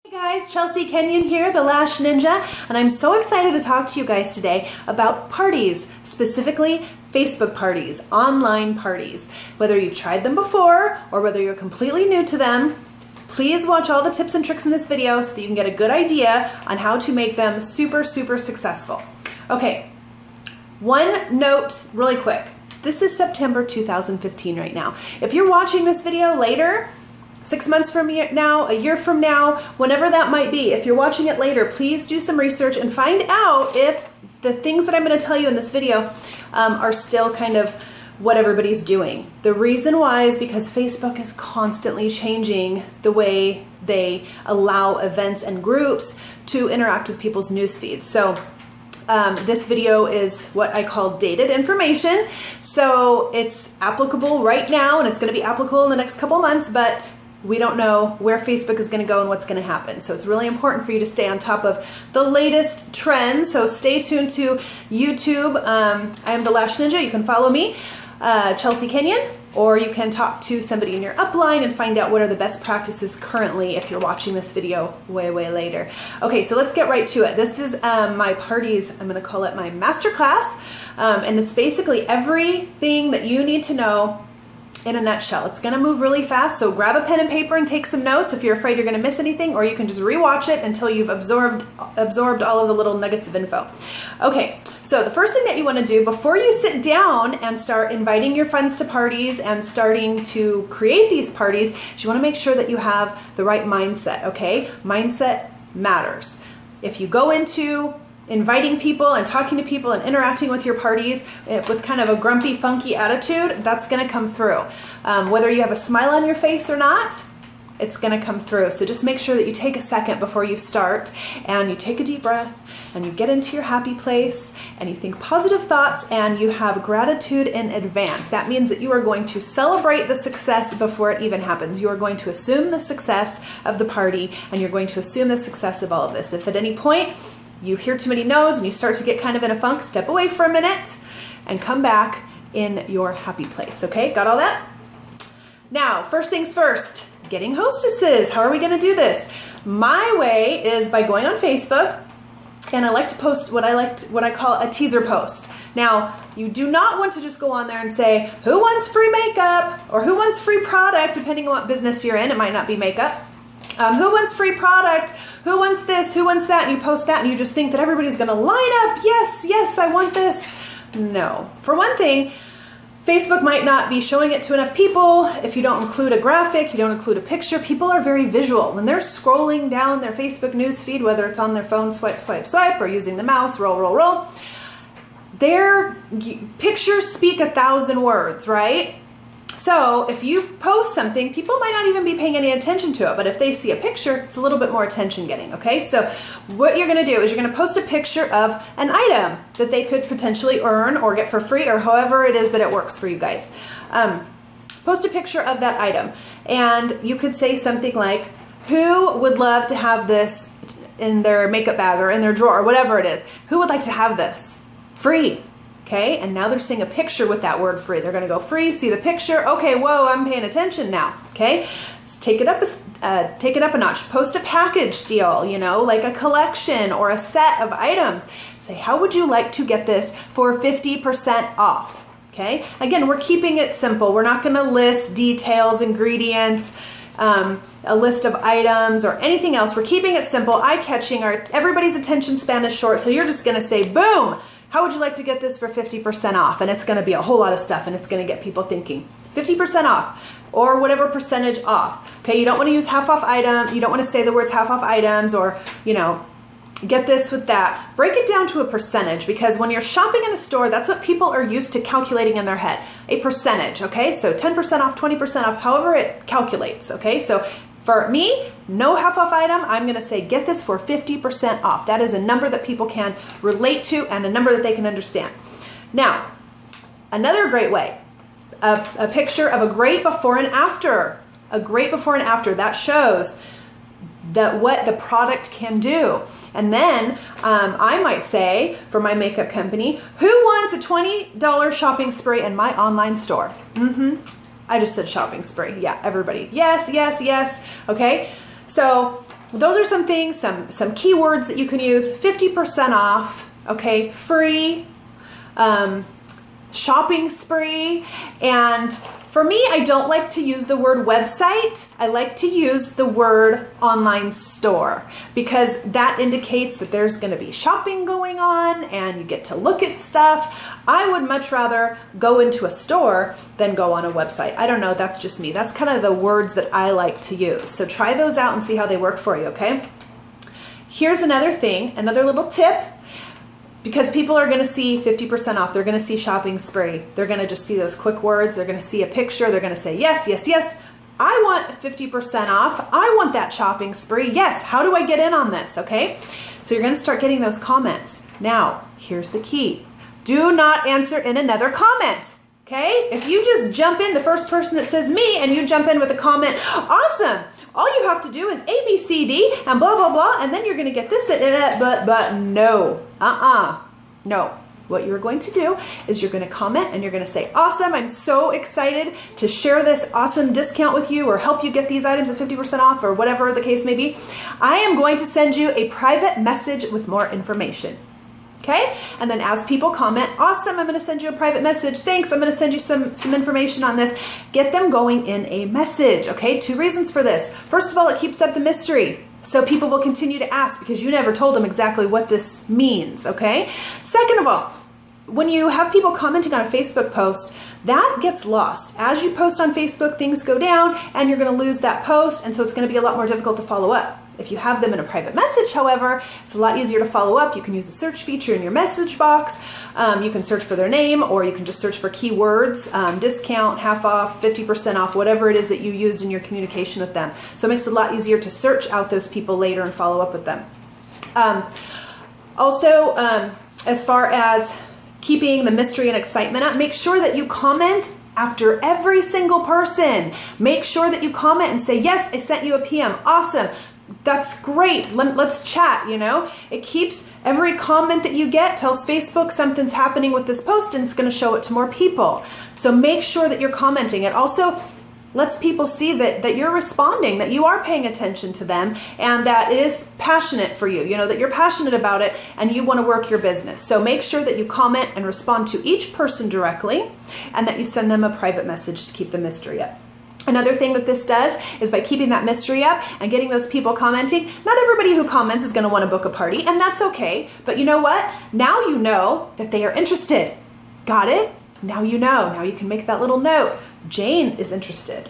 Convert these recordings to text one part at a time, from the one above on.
Hey guys, Chelsea Kenyon here, the Lash Ninja, and I'm so excited to talk to you guys today about parties, specifically Facebook parties, online parties. Whether you've tried them before or whether you're completely new to them, please watch all the tips and tricks in this video so that you can get a good idea on how to make them super successful. Okay, one note really quick. This is September 2015 right now. If you're watching this video later, 6 months from now, a year from now, whenever that might be, if you're watching it later, please do some research and find out if the things that I'm going to tell you in this video are still kind of what everybody's doing. The reason why is because Facebook is constantly changing the way they allow events and groups to interact with people's news feeds. So this video is what I call dated information. So it's applicable right now and it's going to be applicable in the next couple months, but we don't know where Facebook is going to go and what's going to happen. So it's really important for you to stay on top of the latest trends. So stay tuned to YouTube. I am the Lash Ninja. You can follow me, Chelsea Kenyon, or you can talk to somebody in your upline and find out what are the best practices currently if you're watching this video way later. Okay, so let's get right to it. This is my parties, I'm going to call it my masterclass, and it's basically everything that you need to know in a nutshell. It's going to move really fast, so grab a pen and paper and take some notes if you're afraid you're going to miss anything, or you can just rewatch it until you've absorbed all of the little nuggets of info. Okay, so the first thing that you want to do before you sit down and start inviting your friends to parties and starting to create these parties is you want to make sure that you have the right mindset, okay? Mindset matters. If you go into inviting people and talking to people and interacting with your parties with kind of a grumpy, funky attitude, that's going to come through. Whether you have a smile on your face or not, it's going to come through. So just make sure that you take a second before you start and you take a deep breath and you get into your happy place and you think positive thoughts and you have gratitude in advance. That means that you are going to celebrate the success before it even happens. You are going to assume the success of the party and you're going to assume the success of all of this. If at any point you hear too many no's and you start to get kind of in a funk, step away for a minute and come back in your happy place. Okay, got all that? Now, first things first, getting hostesses. How are we going to do this? My way is by going on Facebook, and I like to post what I call a teaser post. Now, you do not want to just go on there and say, who wants free makeup? Or who wants free product, depending on what business you're in. It might not be makeup. Who wants free product? Who wants this? Who wants that? And you post that and you just think that everybody's going to line up. Yes, I want this. No. For one thing, Facebook might not be showing it to enough people. If you don't include a graphic, you don't include a picture, people are very visual. When they're scrolling down their Facebook news feed, whether it's on their phone, swipe, or using the mouse, roll, their pictures speak 1,000 words, right? So if you post something, people might not even be paying any attention to it, but if they see a picture, it's a little bit more attention getting, okay? So what you're going to do is you're going to post a picture of an item that they could potentially earn or get for free or however it is that it works for you guys. Post a picture of that item and you could say something like, who would love to have this in their makeup bag or in their drawer or whatever it is? Who would like to have this? Free. Okay, and now they're seeing a picture with that word free. They're going to go free, see the picture. Okay, whoa, I'm paying attention now. Okay, so take it up a notch. Post a package deal, you know, like a collection or a set of items. Say, how would you like to get this for 50% off? Okay, again, we're keeping it simple. We're not going to list details, ingredients, a list of items or anything else. We're keeping it simple, eye-catching. Everybody's attention span is short, so you're just going to say, boom. How would you like to get this for 50% off? And it's going to be a whole lot of stuff and it's going to get people thinking. 50% off or whatever percentage off. Okay, you don't want to use half off item. You don't want to say the words half off items or, you know, get this with that. Break it down to a percentage because when you're shopping in a store, that's what people are used to calculating in their head. A percentage, okay? So 10% off, 20% off, however it calculates, okay? So for me, no half off item, I'm going to say get this for 50% off. That is a number that people can relate to and a number that they can understand. Now, another great way, a picture of a great before and after. A great before and after. That shows that what the product can do. And then I might say for my makeup company, who wants a $20 shopping spree in my online store? I just said shopping spree. Yeah, everybody. Yes, yes, yes. Okay. So those are some things, some keywords that you can use. 50% off, okay, free, shopping spree. And for me, I don't like to use the word website. I like to use the word online store, because that indicates that there's going to be shopping going on and you get to look at stuff. I would much rather go into a store than go on a website. I don't know, that's just me. That's kind of the words that I like to use. So try those out and see how they work for you, okay? Here's another thing, another little tip. Because people are going to see 50% off, they're going to see shopping spree, they're going to just see those quick words, they're going to see a picture, they're going to say, yes, yes, yes, I want 50% off, I want that shopping spree, yes, how do I get in on this, okay? So you're going to start getting those comments. Now, here's the key. Do not answer in another comment, okay? If you just jump in, the first person that says me, and you jump in with a comment, awesome, all you have to do is A, B, C, D, and blah, blah, blah, and then you're going to get this, but no. No. What you're going to do is you're going to comment and you're going to say, awesome, I'm so excited to share this awesome discount with you or help you get these items at 50% off or whatever the case may be. I am going to send you a private message with more information. Okay? And then as people comment, awesome, I'm going to send you a private message. Thanks, I'm going to send you some information on this. Get them going in a message. Okay? 2 reasons for this. First of all, it keeps up the mystery. So people will continue to ask because you never told them exactly what this means, okay? Second of all, when you have people commenting on a Facebook post, that gets lost. As you post on Facebook, things go down and you're going to lose that post, and so it's going to be a lot more difficult to follow up. If you have them in a private message, however, it's a lot easier to follow up. You can use the search feature in your message box. You can search for their name, or you can just search for keywords, discount, half off, 50% off, whatever it is that you used in your communication with them. So it makes it a lot easier to search out those people later and follow up with them. Also, as far as keeping the mystery and excitement up, make sure that you comment after every single person. Make sure that you comment and say, yes, I sent you a PM. Awesome. That's great. Let's chat, you know. It keeps every comment that you get tells Facebook something's happening with this post and it's going to show it to more people. So make sure that you're commenting. It also lets people see that you're responding, that you are paying attention to them, and that it is passionate for you, you know, that you're passionate about it and you want to work your business. So make sure that you comment and respond to each person directly, and that you send them a private message to keep the mystery up. Another thing that this does is by keeping that mystery up and getting those people commenting, not everybody who comments is going to want to book a party, and that's okay. But you know what? Now you know that they are interested. Got it? Now you know. Now you can make that little note. Jane is interested.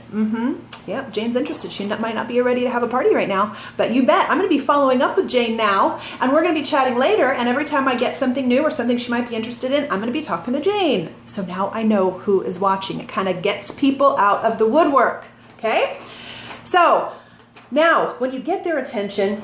Yep, Jane's interested. She might not be ready to have a party right now, but you bet I'm going to be following up with Jane now, and we're going to be chatting later, and every time I get something new or something she might be interested in, I'm going to be talking to Jane. So now I know who is watching. It kind of gets people out of the woodwork, okay? So now when you get their attention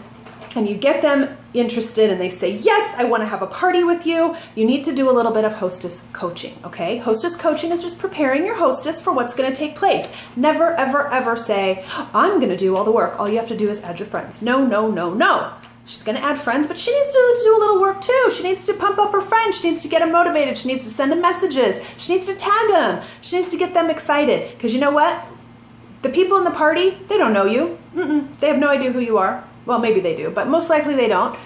and you get them interested and they say, yes, I want to have a party with you, you need to do a little bit of hostess coaching, okay? Hostess coaching is just preparing your hostess for what's going to take place. Never, ever, ever say, I'm going to do all the work. All you have to do is add your friends. No, no, no, no. She's going to add friends, but she needs to do a little work too. She needs to pump up her friends. She needs to get them motivated. She needs to send them messages. She needs to tag them. She needs to get them excited. Because you know what? The people in the party, they don't know you. They have no idea who you are. Well, maybe they do, but most likely they don't.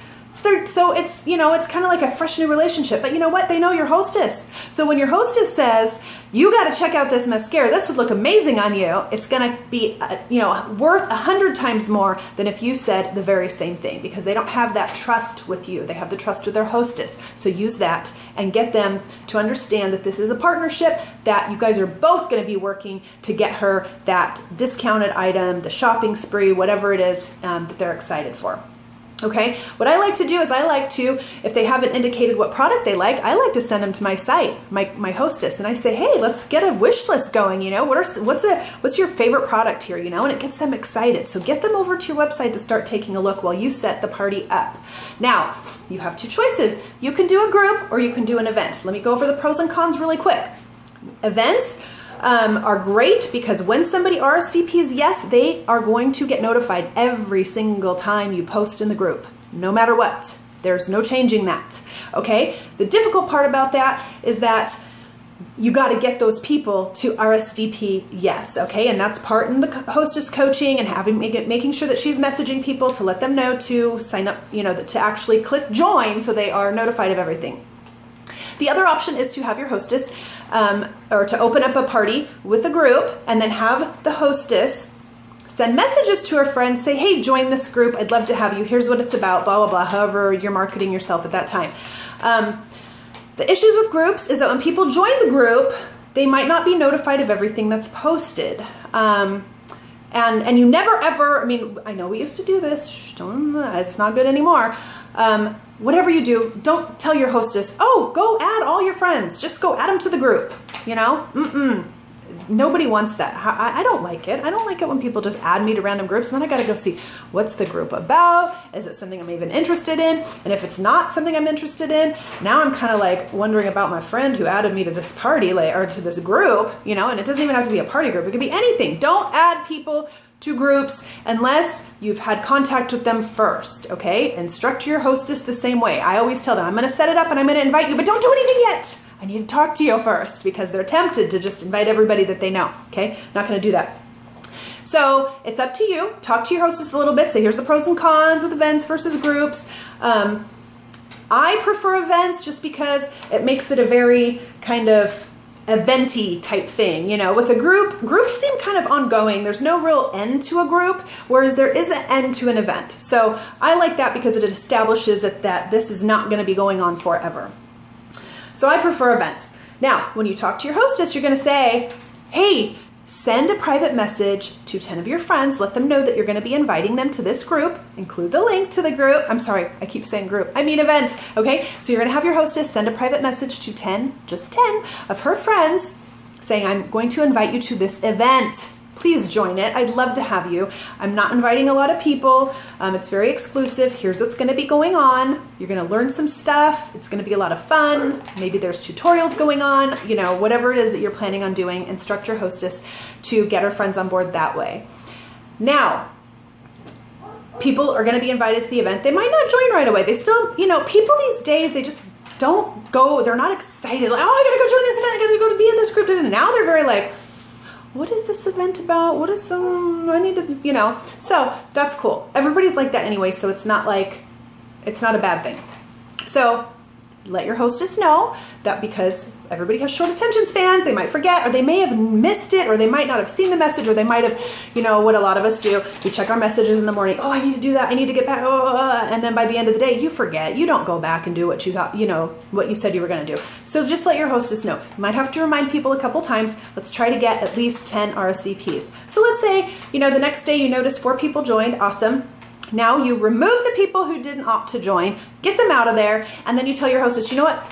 So it's, you know, it's kind of like a fresh new relationship. But you know what? They know your hostess. So when your hostess says, you got to check out this mascara, this would look amazing on you, it's going to be, you know, worth 100 times more than if you said the very same thing, because they don't have that trust with you. They have the trust with their hostess. So use that and get them to understand that this is a partnership, that you guys are both going to be working to get her that discounted item, the shopping spree, whatever it is that they're excited for. Okay, what I like to do is I like to, if they haven't indicated what product they like, I like to send them to my site, my hostess, and I say, hey, let's get a wish list going, you know, what's your favorite product here, you know, and it gets them excited. So get them over to your website to start taking a look while you set the party up. Now, you have 2 choices. You can do a group or you can do an event. Let me go over the pros and cons really quick. Events are great because when somebody RSVPs yes, they are going to get notified every single time you post in the group, no matter what. There's no changing that, okay? The difficult part about that is that you got to get those people to RSVP yes, okay? And that's part in the hostess coaching and making sure that she's messaging people to let them know to sign up, to actually click join so they are notified of everything. The other option is to have your hostess or to open up a party with a group and then have the hostess send messages to her friends, say, hey, join this group. I'd love to have you. Here's what it's about, blah, blah, blah, however you're marketing yourself at that time. The issues with groups is that when people join the group, they might not be notified of everything that's posted. And you never ever, I know we used to do this, it's not good anymore. Whatever you do, don't tell your hostess, oh, go add all your friends. Just go add them to the group, Nobody wants that. I don't like it. I don't like it when people just add me to random groups, and then I got to go see what's the group about. Is it something I'm even interested in? And if it's not something I'm interested in, now I'm kind of like wondering about my friend who added me to this party or to this group, and it doesn't even have to be a party group. It could be anything. Don't add people to groups unless you've had contact with them first, okay? Instruct your hostess the same way. I always tell them, I'm going to set it up and I'm going to invite you, but don't do anything yet. I need to talk to you first, because they're tempted to just invite everybody that they know, okay? Not going to do that. So it's up to you. Talk to your hostess a little bit. Say, here's the pros and cons with events versus groups. I prefer events just because it makes it a very kind of eventy type thing. With a group, groups seem kind of ongoing. There's no real end to a group, whereas there is an end to an event. So I like that because it establishes that this is not going to be going on forever. So I prefer events. Now, when you talk to your hostess, you're going to say, hey, send a private message to 10 of your friends. Let them know that you're going to be inviting them to this group. Include the link to the group. I'm sorry, I keep saying group. I mean event. Okay, so you're going to have your hostess send a private message to 10, just 10 of her friends saying, I'm going to invite you to this event. Please join it. I'd love to have you. I'm not inviting a lot of people. It's very exclusive. Here's what's going to be going on. You're going to learn some stuff. It's going to be a lot of fun. Maybe there's tutorials going on. Whatever it is that you're planning on doing, instruct your hostess to get her friends on board that way. Now, people are going to be invited to the event. They might not join right away. They still, people these days, they just don't go. They're not excited. Like, oh, I got to go join this event. I got to go to be in this group. And now they're very like, what is this event about? What is I need to, So that's cool. Everybody's like that anyway, so it's not a bad thing. So let your hostess know that, because everybody has short attention spans, they might forget, or they may have missed it, or they might not have seen the message, or they might have, what a lot of us do, we check our messages in the morning, oh, I need to do that, I need to get back, and then by the end of the day, you forget. You don't go back and do what you thought, what you said you were going to do. So just let your hostess know. You might have to remind people a couple times. Let's try to get at least 10 RSVPs. So let's say, the next day you notice 4 people joined. Awesome. Now you remove the people who didn't opt to join, get them out of there, and then you tell your hostess, you know what?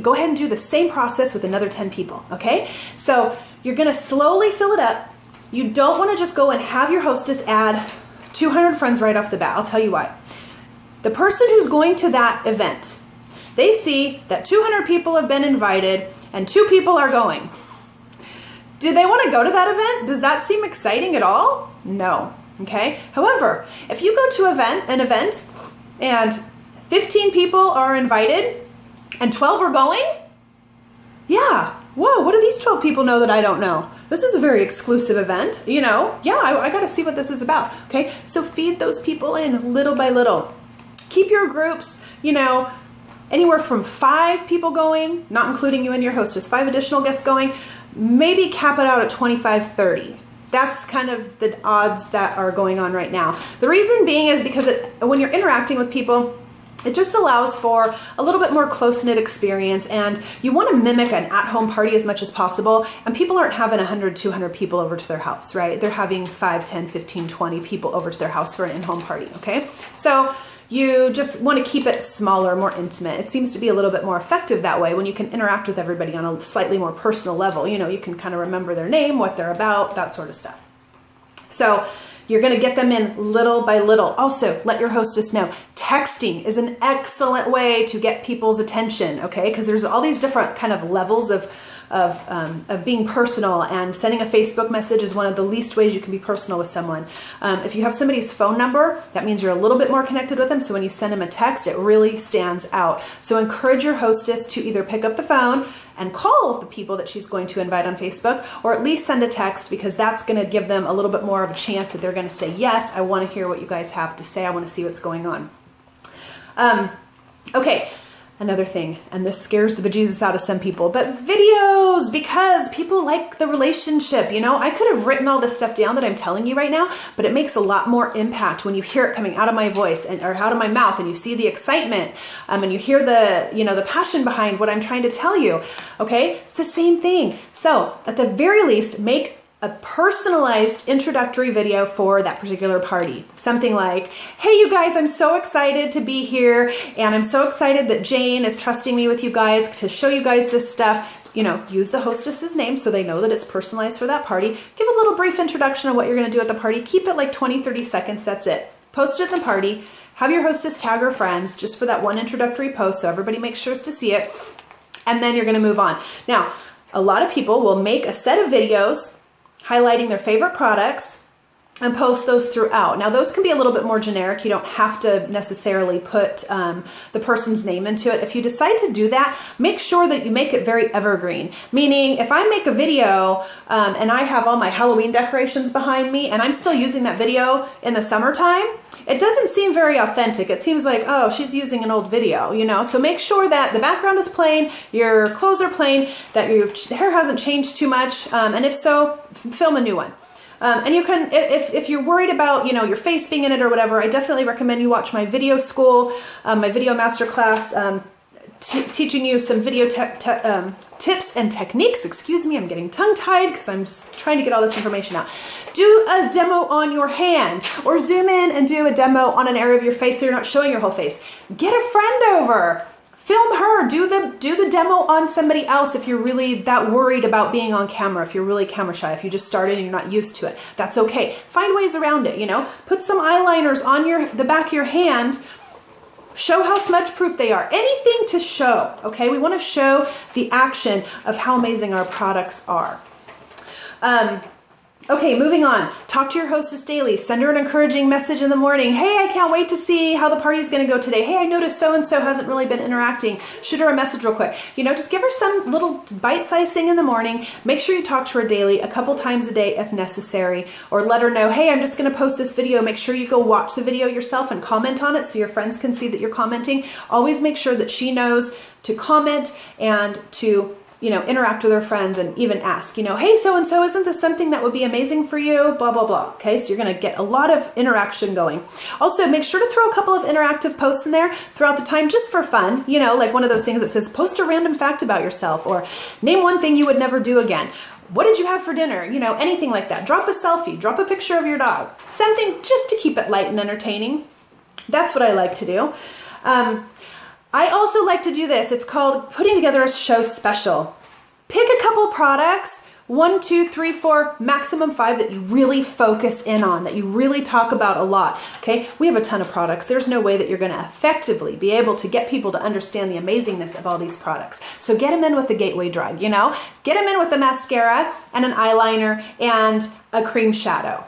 Go ahead and do the same process with another 10 people, okay? So you're going to slowly fill it up. You don't want to just go and have your hostess add 200 friends right off the bat. I'll tell you why. The person who's going to that event, they see that 200 people have been invited and 2 people are going. Do they want to go to that event? Does that seem exciting at all? No. Okay. However, if you go to an event and 15 people are invited and 12 are going, yeah, whoa, what do these 12 people know that I don't know? This is a very exclusive event, yeah, I got to see what this is about. Okay. So feed those people in little by little. Keep your groups, anywhere from 5 people going, not including you and your hostess, 5 additional guests going, maybe cap it out at 25, 30. That's kind of the odds that are going on right now. The reason being is because when you're interacting with people, it just allows for a little bit more close-knit experience, and you want to mimic an at-home party as much as possible, and people aren't having 100, 200 people over to their house, right? They're having 5, 10, 15, 20 people over to their house for an in-home party, okay? So you just want to keep it smaller, more intimate. It seems to be a little bit more effective that way when you can interact with everybody on a slightly more personal level. You can kind of remember their name, what they're about, that sort of stuff. So you're going to get them in little by little. Also, let your hostess know. Texting is an excellent way to get people's attention, okay? Because there's all these different kind of levels of of being personal, and sending a Facebook message is one of the least ways you can be personal with someone. If you have somebody's phone number, that means you're a little bit more connected with them, so when you send them a text, it really stands out. So encourage your hostess to either pick up the phone and call the people that she's going to invite on Facebook, or at least send a text, because that's going to give them a little bit more of a chance that they're going to say, yes, I want to hear what you guys have to say. I want to see what's going on. Okay, another thing, and this scares the bejesus out of some people, but videos, because people like the relationship. You know, I could have written all this stuff down that I'm telling you right now, but it makes a lot more impact when you hear it coming out of my voice or out of my mouth, and you see the excitement, and you hear the, the passion behind what I'm trying to tell you. Okay, it's the same thing. So at the very least, make a personalized introductory video for that particular party. Something like, hey, you guys, I'm so excited to be here, and I'm so excited that Jane is trusting me with you guys to show you guys this stuff. Use the hostess's name so they know that it's personalized for that party. Give a little brief introduction of what you're going to do at the party. Keep it like 20-30 seconds. That's it. Post it at the party. Have your hostess tag her friends just for that one introductory post so everybody makes sure to see it. And then you're going to move on. Now, a lot of people will make a set of videos highlighting their favorite products and post those throughout. Now, those can be a little bit more generic. You don't have to necessarily put the person's name into it. If you decide to do that, make sure that you make it very evergreen. Meaning, if I make a video and I have all my Halloween decorations behind me, and I'm still using that video in the summertime, it doesn't seem very authentic. It seems like, oh, she's using an old video, So make sure that the background is plain, your clothes are plain, that your hair hasn't changed too much, and if so, film a new one. And you can, if you're worried about, your face being in it or whatever, I definitely recommend you watch my video school, my video masterclass, teaching you some video tips and techniques. Excuse me, I'm getting tongue-tied because I'm trying to get all this information out. Do a demo on your hand, or zoom in and do a demo on an area of your face so you're not showing your whole face. Get a friend over. Film her, do the demo on somebody else if you're really that worried about being on camera, if you're really camera shy, if you just started and you're not used to it. That's okay. Find ways around it, Put some eyeliners on the back of your hand. Show how smudge proof they are. Anything to show, okay? We want to show the action of how amazing our products are. Okay, moving on. Talk to your hostess daily. Send her an encouraging message in the morning. Hey, I can't wait to see how the party's going to go today. Hey, I noticed so-and-so hasn't really been interacting. Shoot her a message real quick. Just give her some little bite-sized thing in the morning. Make sure you talk to her daily, a couple times a day if necessary. Or let her know, hey, I'm just going to post this video. Make sure you go watch the video yourself and comment on it so your friends can see that you're commenting. Always make sure that she knows to comment and to interact with her friends, and even ask, hey, so-and-so, isn't this something that would be amazing for you? Blah, blah, blah. Okay, so you're going to get a lot of interaction going. Also, make sure to throw a couple of interactive posts in there throughout the time just for fun. Like one of those things that says, post a random fact about yourself, or name one thing you would never do again. What did you have for dinner? Anything like that. Drop a selfie, drop a picture of your dog. Something just to keep it light and entertaining. That's what I like to do. I also like to do this. It's called putting together a show special. Pick a couple products, 1, 2, 3, 4, maximum 5 that you really focus in on, that you really talk about a lot. Okay, we have a ton of products. There's no way that you're going to effectively be able to get people to understand the amazingness of all these products. So get them in with the gateway drug, Get them in with the mascara and an eyeliner and a cream shadow,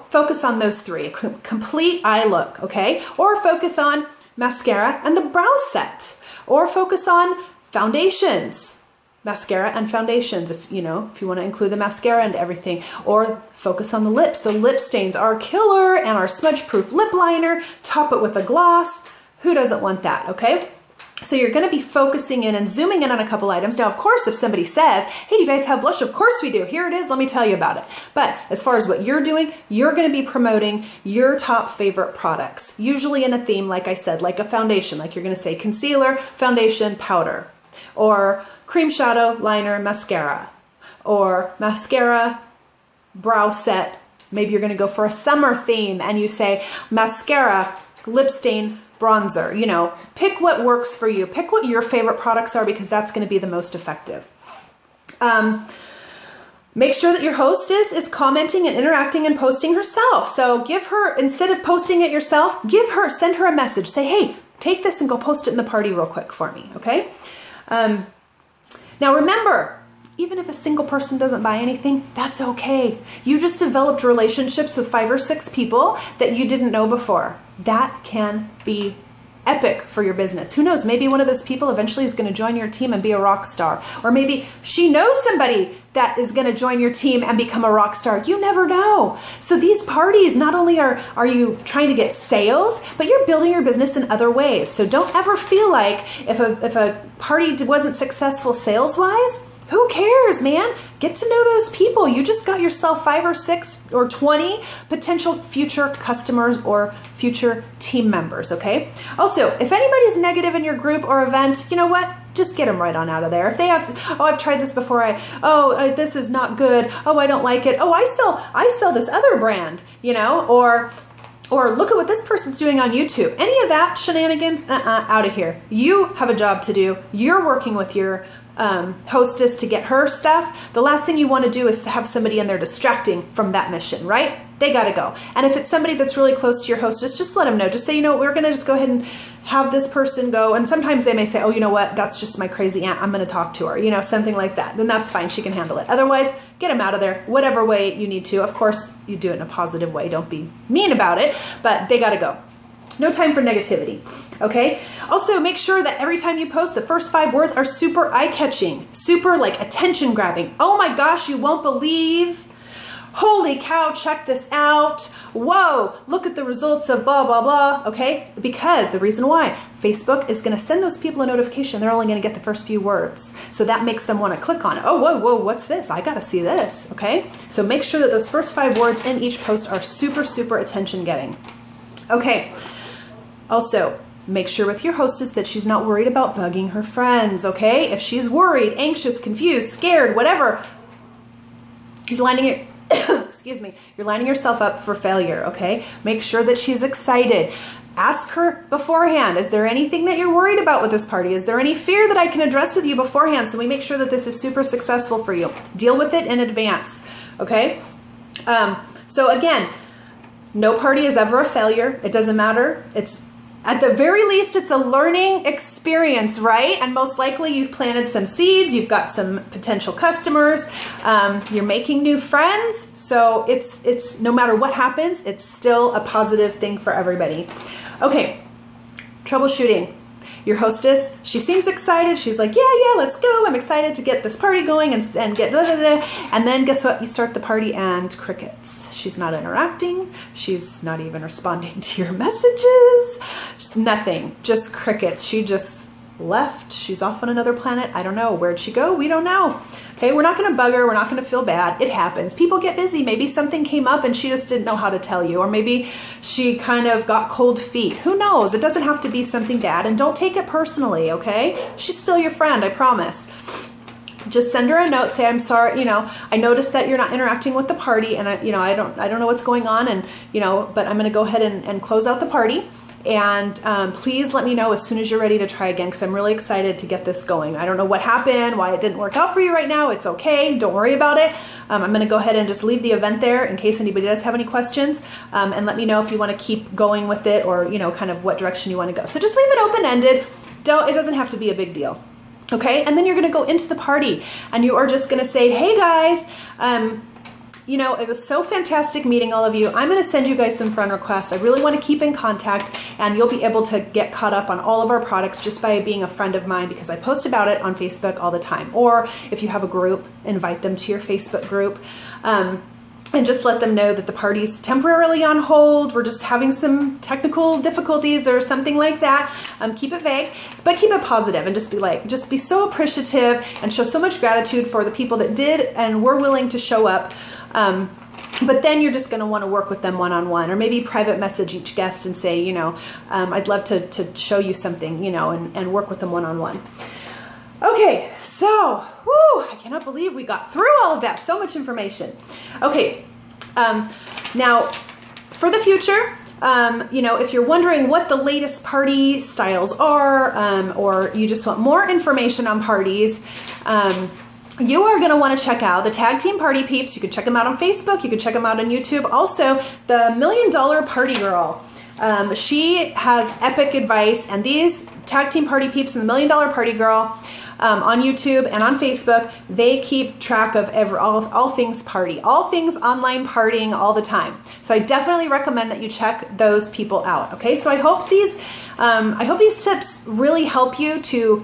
Focus on those 3, a complete eye look, okay? Or focus on mascara and the brow set, or focus on foundations, mascara and foundations, if you want to include the mascara and everything, or focus on the lips. The lip stains are killer, and our smudge proof lip liner, top it with a gloss. Who doesn't want that, okay? So you're going to be focusing in and zooming in on a couple items. Now, of course, if somebody says, hey, do you guys have blush? Of course we do. Here it is. Let me tell you about it. But as far as what you're doing, you're going to be promoting your top favorite products, usually in a theme, like I said, like a foundation, like you're going to say concealer, foundation, powder, or cream shadow, liner, mascara, or mascara, brow set. Maybe you're going to go for a summer theme and you say mascara, lip stain, bronzer. Pick what works for you. Pick what your favorite products are, because that's going to be the most effective. Make sure that your hostess is commenting and interacting and posting herself. So give her, instead of posting it yourself, send her a message. Say, hey, take this and go post it in the party real quick for me. Okay. Now remember, even if a single person doesn't buy anything, that's okay. You just developed relationships with 5 or 6 people that you didn't know before. That can be epic for your business. Who knows? Maybe one of those people eventually is going to join your team and be a rock star. Or maybe she knows somebody that is going to join your team and become a rock star. You never know. So these parties, not only are you trying to get sales, but you're building your business in other ways. So don't ever feel like if a party wasn't successful sales-wise, who cares, man? Get to know those people. You just got yourself 5 or 6 or 20 potential future customers or future team members, okay? Also, if anybody's negative in your group or event, you know what? Just get them right on out of there. If they have to, oh, I've tried this before. This is not good. Oh, I don't like it. Oh, I sell this other brand, you know, or look at what this person's doing on YouTube. Any of that shenanigans, out of here. You have a job to do. You're working with your hostess to get her stuff. The last thing you want to do is to have somebody in there distracting from that mission, right? They got to go. And if it's somebody that's really close to your hostess, just let them know. Just say, you know what, we're going to just go ahead and have this person go. And sometimes they may say, oh, you know what, that's just my crazy aunt. I'm going to talk to her, you know, something like that. Then that's fine. She can handle it. Otherwise, get them out of there, whatever way you need to. Of course, you do it in a positive way. Don't be mean about it, but they got to go. No time for negativity, okay? Also, make sure that every time you post, the first 5 words are super eye-catching, super like attention-grabbing. Oh my gosh, you won't believe. Holy cow, check this out. Whoa, look at the results of blah, blah, blah, okay? Because the reason why, Facebook is gonna send those people a notification. They're only gonna get the first few words. So that makes them wanna click on it. Oh, whoa, what's this? I gotta see this, okay? So make sure that those first 5 words in each post are super, super attention-getting. Okay. Also, make sure with your hostess that she's not worried about bugging her friends, okay? If she's worried, anxious, confused, scared, whatever, you're lining your, excuse me, you're lining yourself up for failure, okay? Make sure that she's excited. Ask her beforehand, is there anything that you're worried about with this party? Is there any fear that I can address with you beforehand so we make sure that this is super successful for you? Deal with it in advance, okay? So again, no party is ever a failure. It doesn't matter. At the very least, it's a learning experience, right? And most likely you've planted some seeds, you've got some potential customers, you're making new friends. So it's no matter what happens, it's still a positive thing for everybody. Okay, troubleshooting. Your hostess, she seems excited. She's like, yeah, let's go. I'm excited to get this party going and get blah, blah, blah. And then guess what? You start the party and crickets. She's not interacting. She's not even responding to your messages. Just nothing, just crickets. She just left. She's off on another planet. I don't know. Where'd she go? We don't know. Okay, we're not going to bug her. We're not going to feel bad. It happens. People get busy. Maybe something came up and she just didn't know how to tell you. Or maybe she kind of got cold feet. Who knows? It doesn't have to be something bad. And don't take it personally, okay? She's still your friend, I promise. Just send her a note. Say, I'm sorry, you know, I noticed that you're not interacting with the party and I don't know what's going on and, you know, but I'm going to go ahead and close out the party. And please let me know as soon as you're ready to try again because I'm really excited to get this going. I don't know what happened, why it didn't work out for you right now. It's okay. Don't worry about it. I'm going to go ahead and just leave the event there in case anybody does have any questions. And let me know if you want to keep going with it or, you know, kind of what direction you want to go. So just leave it open-ended. It doesn't have to be a big deal. Okay? And then you're going to go into the party and you are just going to say, hey guys, you know, it was so fantastic meeting all of you. I'm going to send you guys some friend requests. I really want to keep in contact and you'll be able to get caught up on all of our products just by being a friend of mine because I post about it on Facebook all the time. Or if you have a group, invite them to your Facebook group. And just let them know that the party's temporarily on hold. We're just having some technical difficulties or something like that. Keep it vague, but keep it positive and just be so appreciative and show so much gratitude for the people that did and were willing to show up. But then you're just going to want to work with them one-on-one or maybe private message each guest and say, you know, I'd love to show you something, you know, and work with them one-on-one. Okay, so, whew, I cannot believe we got through all of that. So much information. Okay, now for the future, you know, if you're wondering what the latest party styles are, or you just want more information on parties, you are going to want to check out the Tag Team Party Peeps. You can check them out on Facebook. You can check them out on YouTube. Also, the $1 Million Party Girl. She has epic advice, and these Tag Team Party Peeps and the $1 Million Party Girl on YouTube and on Facebook, they keep track of all things party, all things online partying all the time. So I definitely recommend that you check those people out. Okay, so I hope these tips really help you to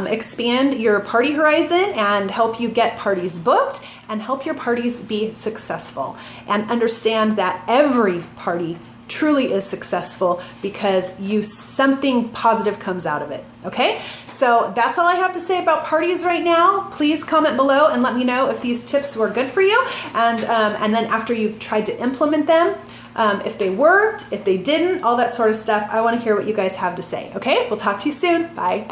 expand your party horizon and help you get parties booked and help your parties be successful, and understand that every party truly is successful because something positive comes out of it. Okay, so that's all I have to say about parties right now. Please comment below and let me know if these tips were good for you, and then after you've tried to implement them, if they worked, if they didn't, all that sort of stuff. I want to hear what you guys have to say. Okay, we'll talk to you soon. Bye.